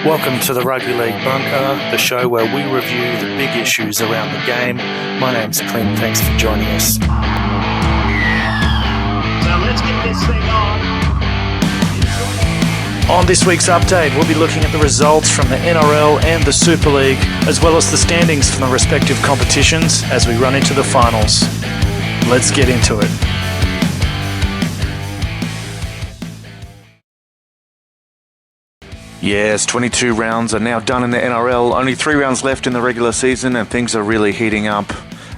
Welcome to the Rugby League Bunker, the show where we review the big issues around the game. My name's Clint, thanks for joining us. So let's get this thing on. On this week's update, we'll be looking at the results from the NRL and the Superleague, as well as the standings from the respective competitions as we run into the finals. Let's get into it. Yes, 22 rounds are now done in the NRL, only 3 rounds left in the regular season and things are really heating up.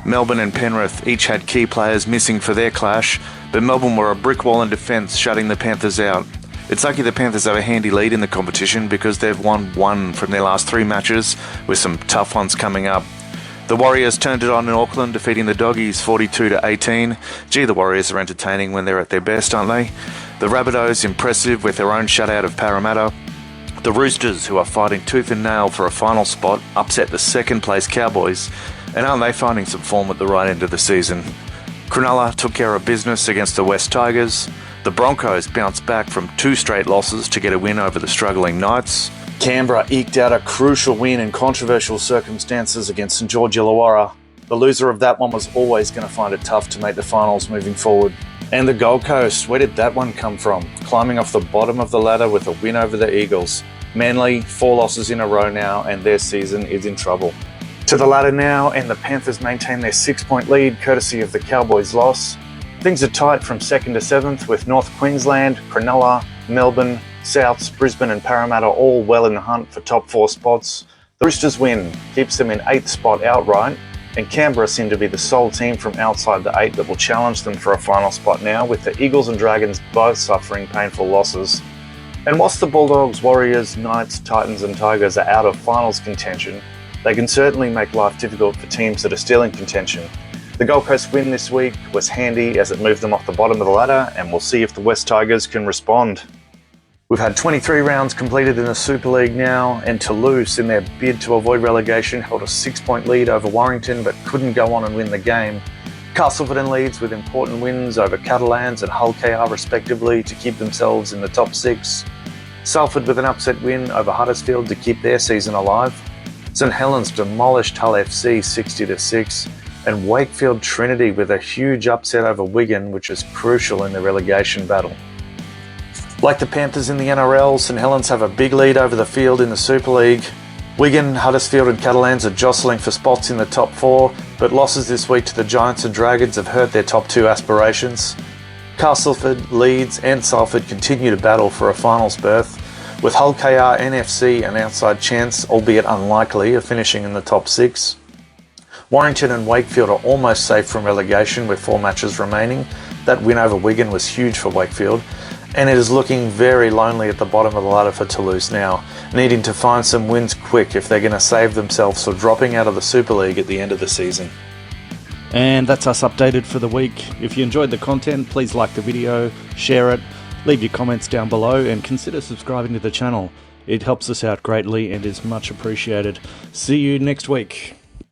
Melbourne and Penrith each had key players missing for their clash, but Melbourne were a brick wall in defence, shutting the Panthers out. It's lucky the Panthers have a handy lead in the competition because they've won 1 from their last 3 matches, with some tough ones coming up. The Warriors turned it on in Auckland, defeating the Doggies 42-18. Gee, the Warriors are entertaining when they're at their best, aren't they? The Rabbitohs impressive with their own shutout of Parramatta. The Roosters, who are fighting tooth and nail for a final spot, upset the second-place Cowboys, and aren't they finding some form at the right end of the season? Cronulla took care of business against the West Tigers. The Broncos bounced back from 2 straight losses to get a win over the struggling Knights. Canberra eked out a crucial win in controversial circumstances against St George Illawarra. The loser of that one was always going to find it tough to make the finals moving forward. And the Gold Coast, where did that one come from? Climbing off the bottom of the ladder with a win over the Eagles. Manly, 4 losses in a row now, and their season is in trouble. To the ladder now, and the Panthers maintain their 6-point lead, courtesy of the Cowboys' loss. Things are tight from 2nd to 7th, with North Queensland, Cronulla, Melbourne, Souths, Brisbane and Parramatta all well in the hunt for top 4 spots. The Roosters win keeps them in 8th spot outright, and Canberra seem to be the sole team from outside the 8 that will challenge them for a final spot now, with the Eagles and Dragons both suffering painful losses. And whilst the Bulldogs, Warriors, Knights, Titans and Tigers are out of finals contention, they can certainly make life difficult for teams that are still in contention. The Gold Coast win this week was handy as it moved them off the bottom of the ladder, and we'll see if the West Tigers can respond. We've had 23 rounds completed in the Super League now, and Toulouse, in their bid to avoid relegation, held a 6-point lead over Warrington but couldn't go on and win the game. Castleford leads with important wins over Catalans and Hull KR respectively to keep themselves in the top 6. Salford with an upset win over Huddersfield to keep their season alive. St Helens demolished Hull FC 60-6, and Wakefield Trinity with a huge upset over Wigan, which is crucial in the relegation battle. Like the Panthers in the NRL, St Helens have a big lead over the field in the Super League. Wigan, Huddersfield and Catalans are jostling for spots in the top 4, but losses this week to the Giants and Dragons have hurt their top 2 aspirations. Castleford, Leeds and Salford continue to battle for a finals berth, with Hull KR and FC an outside chance, albeit unlikely, of finishing in the top 6. Warrington and Wakefield are almost safe from relegation with 4 matches remaining. That win over Wigan was huge for Wakefield, and it is looking very lonely at the bottom of the ladder for Toulouse now, needing to find some wins quick if they're going to save themselves for dropping out of the Super League at the end of the season. And that's us updated for the week. If you enjoyed the content, please like the video, share it, leave your comments down below and consider subscribing to the channel. It helps us out greatly and is much appreciated. See you next week.